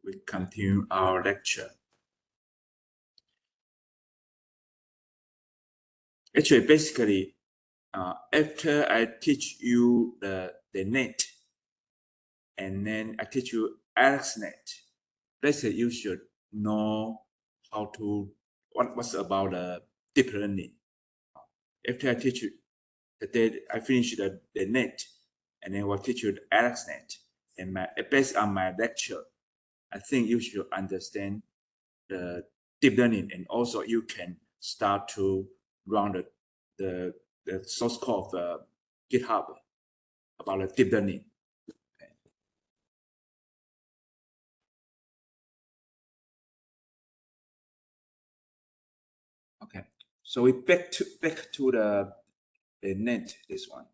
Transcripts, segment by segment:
we continue our lecture. Actually, basically, after I teach you the net, and then I teach you AlexNet, basically you should know how to what's about the deep learning. After I teach you I finish the net, and then we'll teach you the AlexNet. And based on my lecture, I think you should understand the deep learning, and also you can start to run the source code of GitHub about the deep learning. Okay, so we back to the net. This one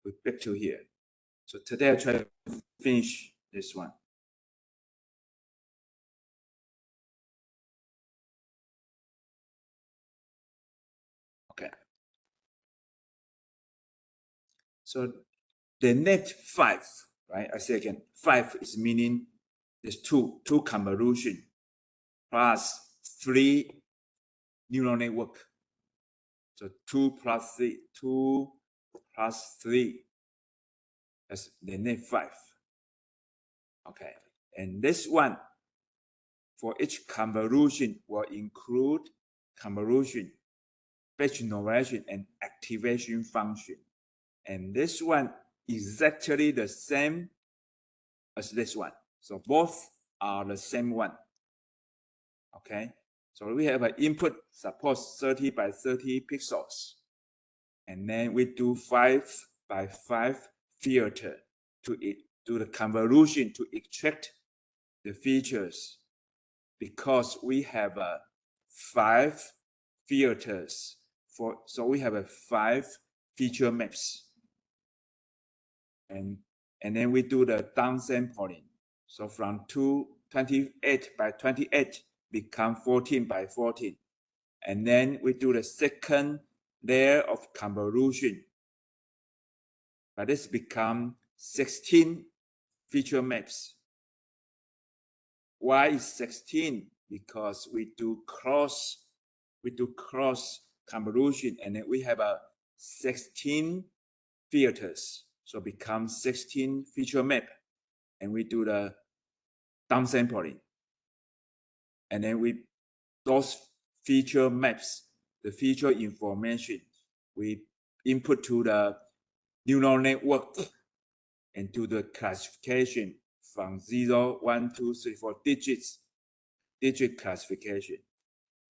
we back to here. So today I try to finish this one. Okay. So the net 5, right? I say again, 5 is meaning there's two convolution plus 3 neural network. So 2 plus 3, 2 plus 3. That's the net 5. Okay. And this one, for each convolution, will include convolution, batch normalization, and activation function. And this one exactly the same as this one. So both are the same one. Okay. So we have an input suppose 30 by 30 pixels. And then we do 5 by 5 filter to do the convolution to extract the features, because we have 5 filters so we have 5 feature maps, and then we do the downsampling. So from 28 by 28 become 14 by 14, and then we do the second layer of convolution, but this become 16 feature maps. Why is 16? Because we do cross convolution, and then we have 16 filters, so become 16 feature map, and we do the downsampling, and then those feature maps, the feature information, we input to the neural network and do the classification from 0, 1, 2, 3, 4 digit classification.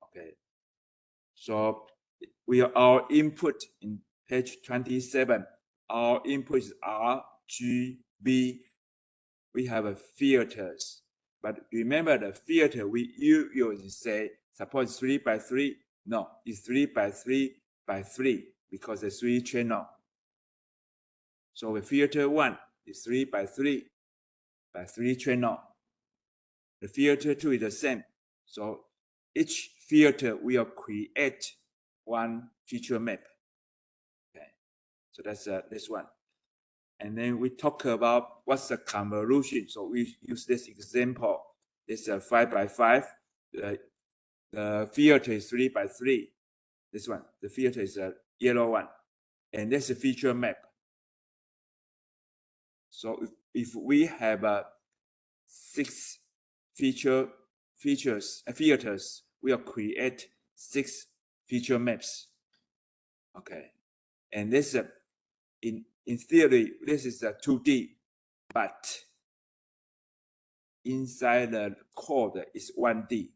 Okay, so our input in page 27, our input is R, G, B. We have filters, but remember the filter we usually say, suppose 3 by 3. No, it's 3 by 3 by 3 because the 3 channel. So the filter 1 is 3 by 3 by 3 channel. The filter 2 is the same. So each filter will create one feature map. Okay, so that's this one. And then we talk about what's the convolution. So we use this example. This is 5 by 5. The filter is 3 by 3. This one, the filter is a yellow one, and that's a feature map. So if we have 6 filters, we'll create 6 feature maps. Okay, and this in theory, this is a 2D, but inside the code is 1D.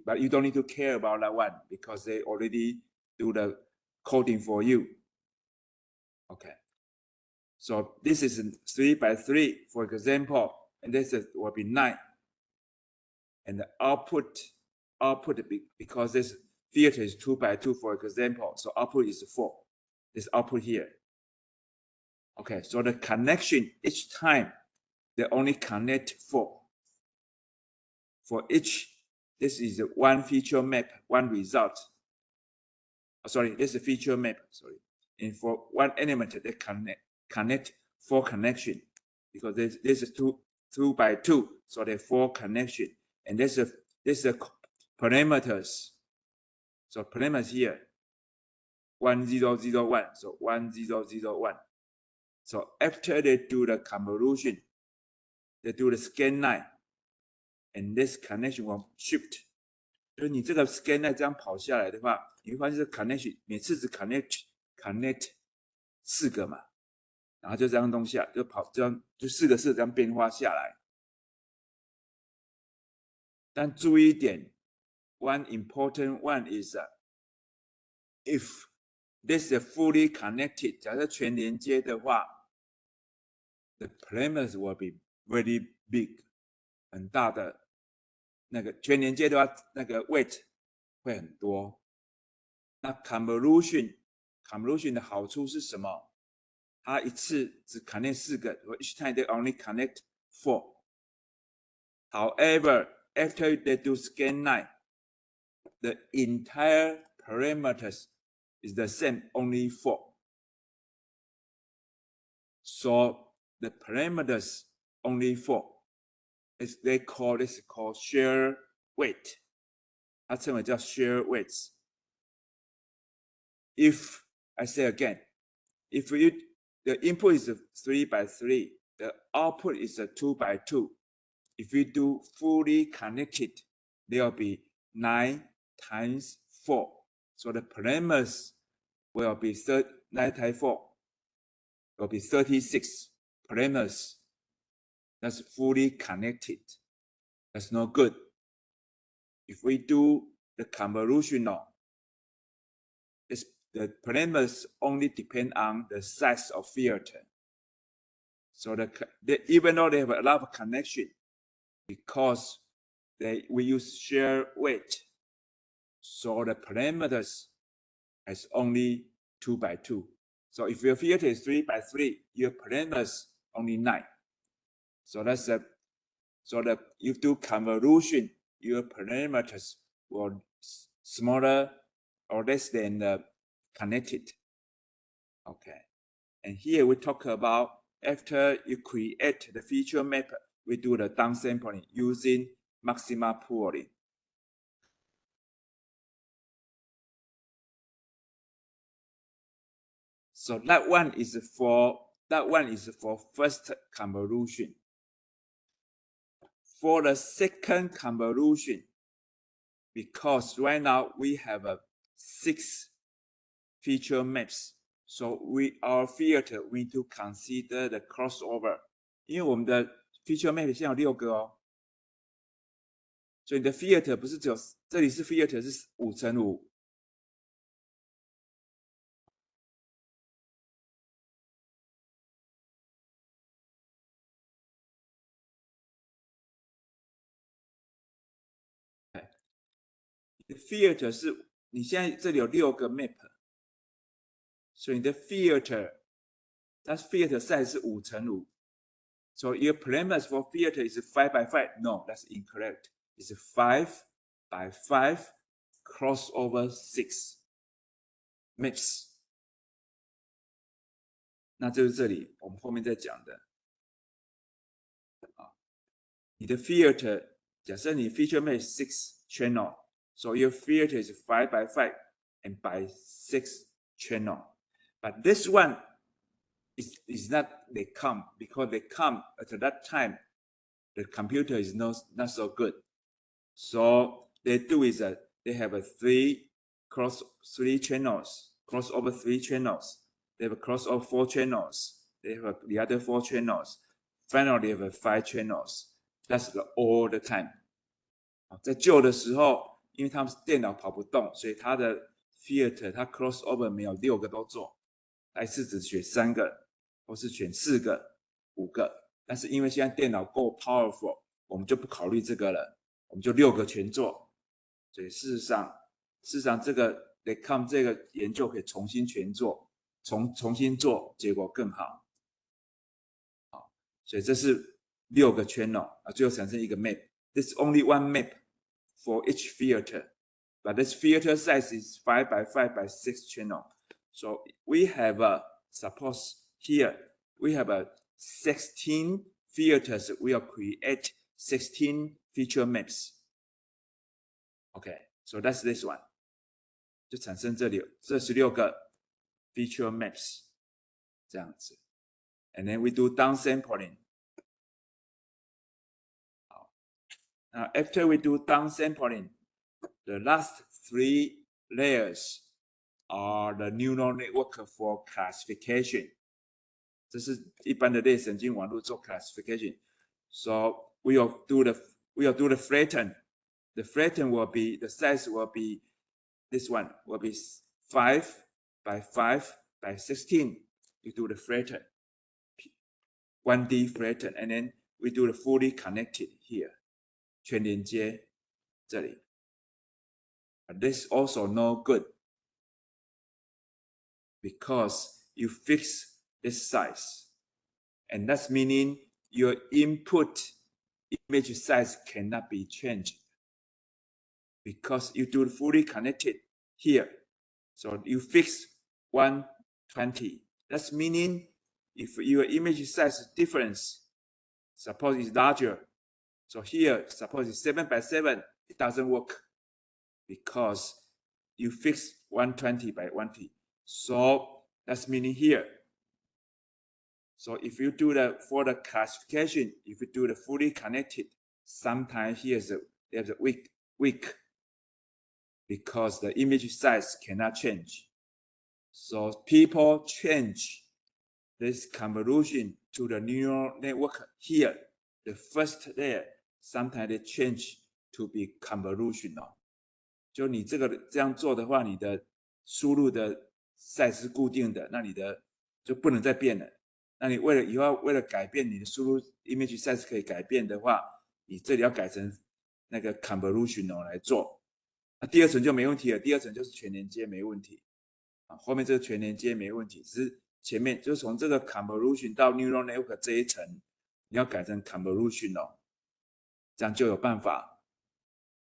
But you don't need to care about that one because they already do the coding for you. Okay, so this is 3 by 3, for example, and this will be 9. And the output because this filter is 2 by 2, for example, so output is 4. This output here. Okay, so the connection each time they only connect 4. For each, this is one feature map, one result. Sorry, this is a feature map. Sorry, and for one element they connect 4 connection. because this is two by two, so there are 4 connection, and this is parameters. So parameters here 1001, so 1001. So after they do the convolution, they do the scan line, and this connection will shift. 就是你这个 scan line 这样跑下来的话，你会发现这 connection 每次只 connect 4个嘛，然后就这样东西就跑，这样就4个这样变化下来。但注意一点 ，one important one is if this is fully connected， 假设全连接的话 ，the parameters will be very big， 很大的那个全连接的话，那个 weight 会很多。那 convolution 的好处是什么？它一次只 connect 4个 ，each time they only connect 4. However, after they do scan line, the entire parameters is the same, only 4. So the parameters only 4. They call this called share weight. 它称为叫 share weights. If I say again, if the input is 3 by 3, the output is 2 by 2. If we do fully connected, there will be 9 times 4. So the parameters will be 9 times 4 will be 36 parameters. That's fully connected. That's no good. If we do the convolutional, the parameters only depend on the size of filter. So even though they have a lot of connection, because we use share weight, so the parameters is only 2 by 2. So if your filter is 3 by 3, your parameters only 9. So that's so that you do convolution, your parameters will smaller or less than the connected. Okay, and here we talk about after you create the feature map, we do the downsampling using maxima pooling. So that one is for first convolution. For the second convolution, because right now we have 6 feature maps, so our filter we need to consider the crossover. 因为我们的 feature map 现在有6个哦，所以你的 filter 不是只有这里是 filter 是5乘5。filter 是你现在这里有6个 map， 所以你的 filter， 它 filter size 是5乘5。So your parameters for filter is 5 by 5. No, that's incorrect. It's 5 by 5 crossover 6 maps. 那就是这里我们后面再讲的。你的 filter， 假设你 feature map 6 channel。So your filter is 5 by 5 and by 6 channel. But this one is not they come, because they come at that time, the computer is not so good. So they do is that they have 3 channels, crossover 3 channels. They have a crossover 4 channels. They have the other 4 channels. Finally, they have 5 channels. That's all the time. 在旧的时候，因为他们电脑跑不动，所以他的 filter 他 crossover 没有6个都做，他一次只选3个，或是选4个、5个。但是因为现在电脑够 powerful， 我们就不考虑这个了，我们就6个全做。所以事实上这个 Decom 这个研究可以重新全做，重新做，结果更好。好，所以这是6个 channel 最后产生一个 map。This is only one map for each filter, but this filter size is 5 by 5 by 6 channel. So we have suppose here we have 16 filters will create 16 feature maps. Okay, so that's this one. 就产生这16个 feature maps 这样子。And then we do downsampling. Now, after we do downsampling, the last 3 layers are the neural network for classification. 这是一般的类神经网络做 classification. So we will do the flatten. The flatten will be, the size will be, this one will be 5 by 5 by 16. You do the flatten, 1D flatten, and then we do the fully connected here. 全连接这里。But this also no good because you fix this size, and that's meaning your input image size cannot be changed because you do fully connected here. So you fix 120. That's meaning if your image size difference, suppose it's larger, so here suppose it's 7 by 7, it doesn't work because you fix 120 by 120. So that's meaning here. So if you do for the classification, if you do the fully connected, sometimes there's a weak because the image size cannot change. So people change this convolution to the neural network here. The first layer, sometimes they change to be convolutional. 就你这样做的话，你的输入的 size 是固定的，那你的就不能再变了。那你以后为了改变你的输入 image size 可以改变的话，你这里要改成那个 convolutional 来做。那第2层就没问题了，第2层就是全连接没问题。后面这个全连接没问题，只是前面就是从这个 convolution 到 neural network 这一层，你要改成 convolutional， 这样就有办法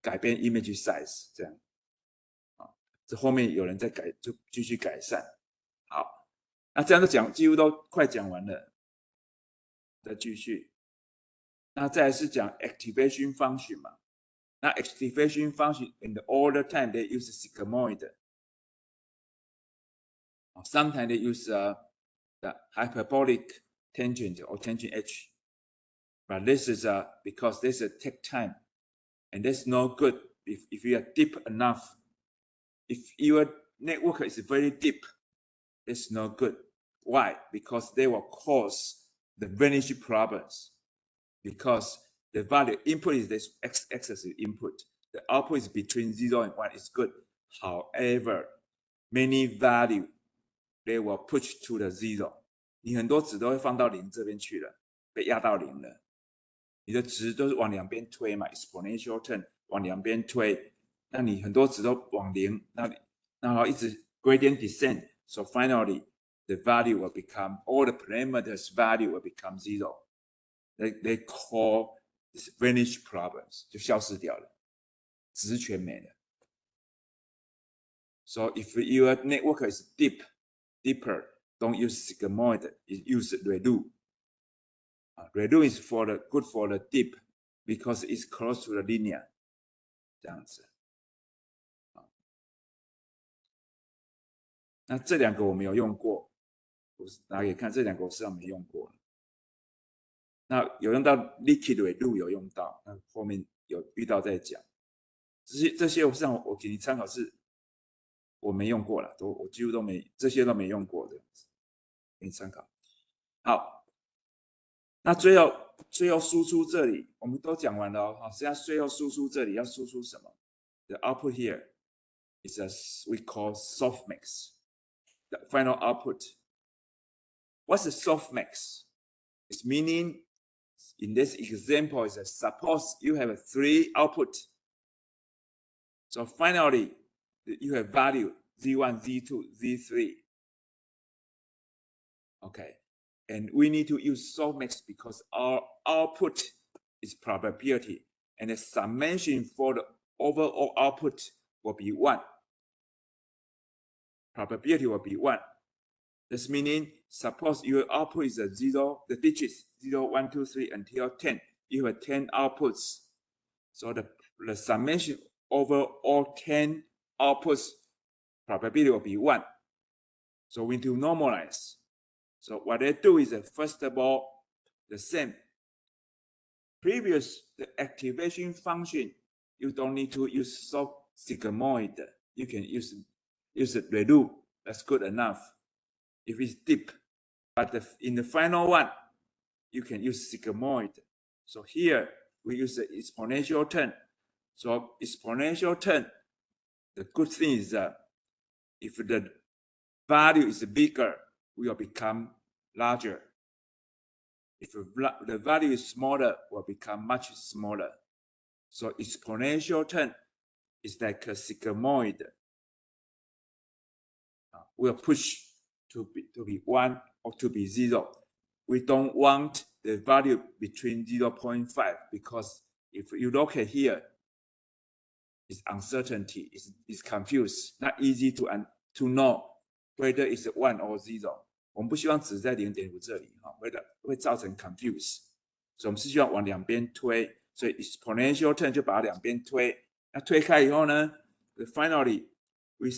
改变 image size 这样。这后面有人在改，就继续改善。好，那这样就几乎都快讲完了，再继续。那再来是讲 activation function 嘛。那 activation function in the older time they use sigmoid. Sometimes they use the hyperbolic tangent or tangent H. But this is because this take time, and that's no good if you are deep enough. If your network is very deep, it's no good. Why? Because they will cause the vanishing problems. Because the value input is this x-axis input. The output is between 0 and 1 is good. However, many value they will push to the 0. 你很多值都会放到0这边去了，被压到0了。你的值都是往两边推嘛 ，exponential term 往两边推，那你很多值都往0，然后一直 gradient descent. So finally, the value will become, all the parameters value will become 0. They call this vanish problems, 就消失掉了，值全没了。So if your network is deeper, don't use sigmoid, use ReLU. ReLU is good for the deep because it's close to the linear. 这样子。那这2个我没有用过，我拿给看，这2个我实际上没用过。那有用到 liquid ReLU 有用到，那后面有遇到再讲。这些我给你参考是我没用过了，我几乎都没，这些都没用过的，给你参考。好，那最后输出这里我们都讲完了哦。实际上最后输出这里要输出什么 ？The output here is we call softmax. The final output. What's the softmax? It's meaning in this example is suppose you have 3 output. So finally you have value Z1, Z2, Z3. Okay, and we need to use softmax because our output is probability, and the summation for the overall output will be 1. Probability will be 1. This meaning, suppose your output is a 0, the digits 0, 1, 2, 3 until 10. You have 10 outputs. So the summation over all 10 outputs probability will be 1. So we need to normalize. So what they do is, first of all, the same. Previous, the activation function, you don't need to use sigmoid. You can use the redo. That's good enough. If it's deep. But in the final one, you can use sigmoid. So here, we use the exponential term. So exponential term, the good thing is that if the value is bigger, we will become larger. If the value is smaller, will become much smaller. So exponential term is like a sigmoid. We'll push to be 1 or to be 0. We don't want the value between 0.5 because if you look at here, it's uncertainty, it's confused, not easy to know whether it's 1 or 0. 我们不希望只在 0.5 这里，会造成 confuse， 所以我们是希望往两边推，所以 exponential term 就把它两边推，那推开以后呢 ，finally we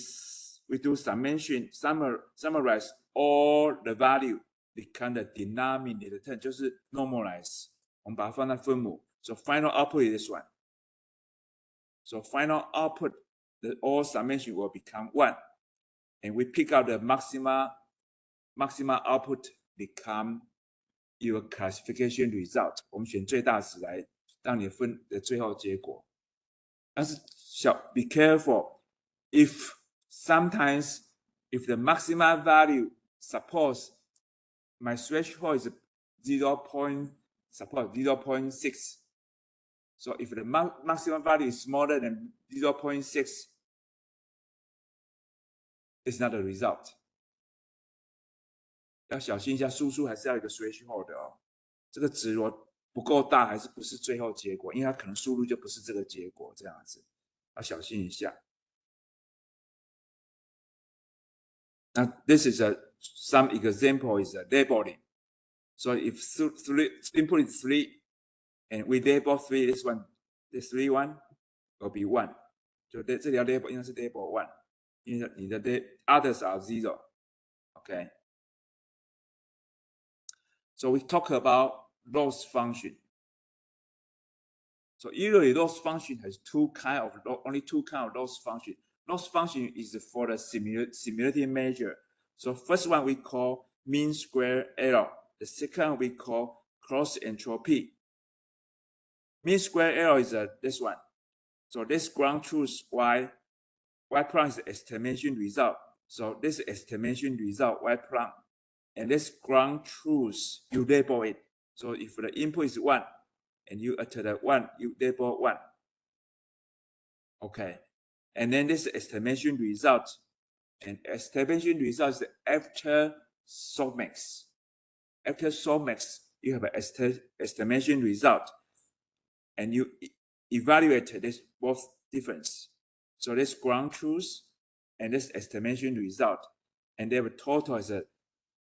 do summation summarize all the value become the denominator term 就是 normalize， 我们把它放在分母 ，so final output is this one， so final output the all summation will become 1， and we pick out the maxima output become your classification result， 我们选最大值来让你分的最后结果。但是be careful if sometimes if the maxima value suppose my threshold is 0.6, so if the maximum value is smaller than 0.6, it's not a result。要小心一下，输出还是要一个 threshold 的哦。这个值如果不够大，还是不是最后结果？因为它可能输入就不是这个结果，这样子要小心一下。那 this is some example is labeling. So if input is 3 and we label 3, this 3 1 will be 1. 就这里要 label 应该是 label 1，因为你的 others are 0. Okay. So we talk about loss function. So usually loss function has only two kind of loss function. Loss function is for the simulated measure. So first one we call mean square error. The second we call cross entropy. Mean square error is this one. So this ground truth y prime is the estimation result. So this estimation result y prime. And this ground truth, you label it. So if the input is 1, and you enter the 1, you label 1. Okay. And then this estimation result. And estimation result is after softmax. After softmax, you have an estimation result. And you evaluate this both difference. So this ground truth and this estimation result. And their total is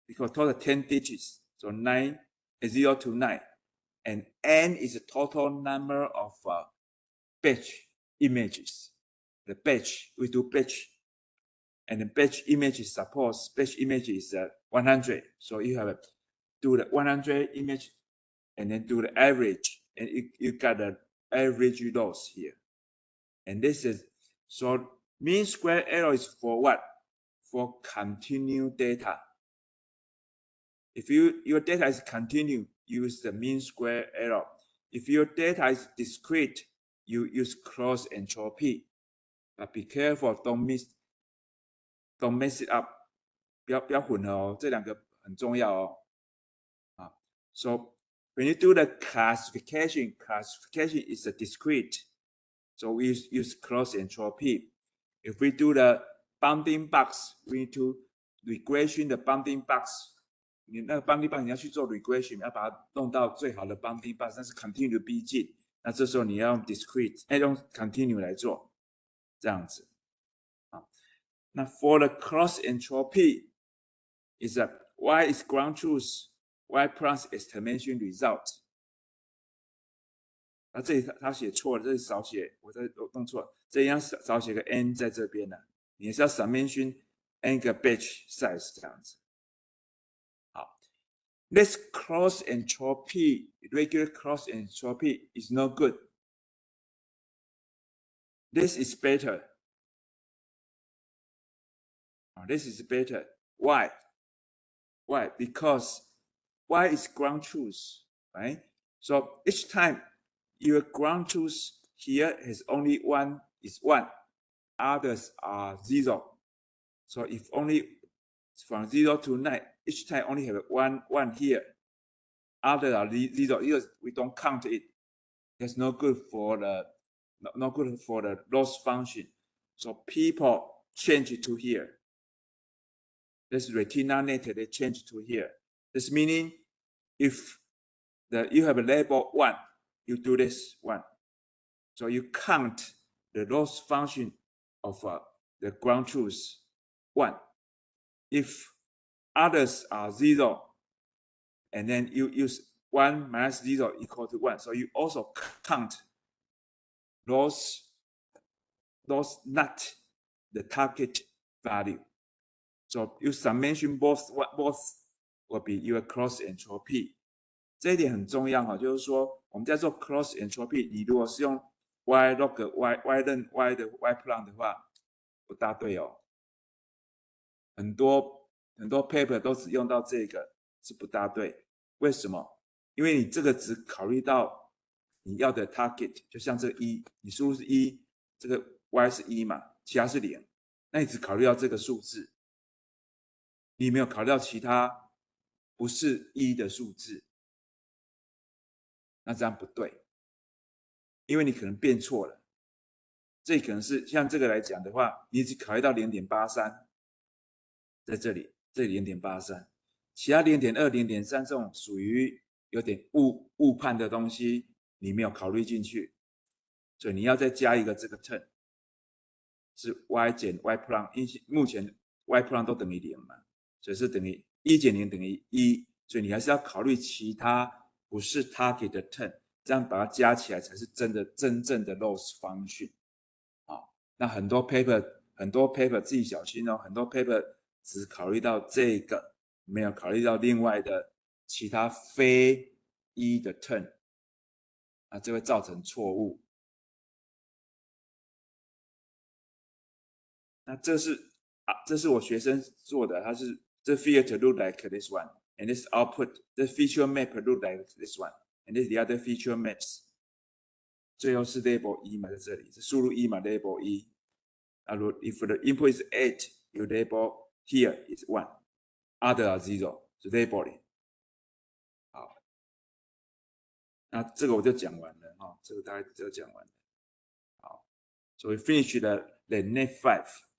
because total 10 digits, so 0 to 9, and n is the total number of batch images. The batch, we do batch, and the batch image is suppose batch image is 100. So you have do the 100 image, and then do the average, and you got the average loss here. And this is so mean square error is for what? For continued data. If your data is continued, use the mean square error. If your data is discrete, you use cross entropy. But be careful, don't mess it up. 不要混合哦，这两个很重要哦。So when you do the classification is a discrete. So we use cross entropy. If we do the bounding box, we need to regression the bounding box. 你那个 bounding box 你要去做 regression， 要把它弄到最好的 bounding box， 但是 continue 的逼近，那这时候你要用 discrete， 用 continue 来做，这样子。那 for the cross entropy is that y is ground truth, y plus exclamation result。那这里他写错了，这里少写，我在弄错了，这里要少写个 n 在这边呢，你也是要 summation n 个 batch size 这样子。好 ，this cross entropy, regular cross entropy is no good. This is better. This is better. Why? Why? Because y is ground truth, right? So each time your ground truth here has only one is 1. Others are 0. So if only from 0 to 9, each time only have 1 here. Others are 0 because we don't count it. That's no good for the loss function. So people change it to here. This retina net they change to here. This meaning if you have a label 1, you do this 1. So you count the loss function of the ground truth 1. If others are 0, and then you use 1 minus 0 equal to 1. So you also count those not the target value. So you summation both will be your cross entropy. 这一点很重要哈，就是说我们在做 cross entropy， 你如果是用 y log y 任 y 的 y plan 的话，不大对哦。很多 paper 都只用到这个，是不大对。为什么？因为你这个只考虑到你要的 target， 就像这个1，你输入是1，这个 y 是1嘛，其他是0，那你只考虑到这个数字，你没有考虑到其他不是1的数字，那这样不对，因为你可能变错了。这可能是像这个来讲的话，你只考虑到 0.83， 在这里 0.83， 其他 0.2 0.3 这种属于有点误判的东西，你没有考虑进去，所以你要再加一个这个 term， 是 y 减 y prime， 因为目前 y prime 都等于0嘛，所以是等于1减0等于1，所以你还是要考虑其他不是 target 的 term， 这样把它加起来才是真正的 loss function。那很多 paper 自己小心哦，很多 paper 只考虑到这个，没有考虑到另外的其他非1的 term， 那这会造成错误。那这是我学生做的，他是这 filter look like this one, and this output, the feature map look like this one, and this the other feature maps。最后是 label 1嘛，在这里是输入1嘛 ，label 1。if the input is 8, your label here is 1, other are 0, so labeling。好，那这个我就讲完了哈，这个大概就讲完了。好，so we finish the net 5。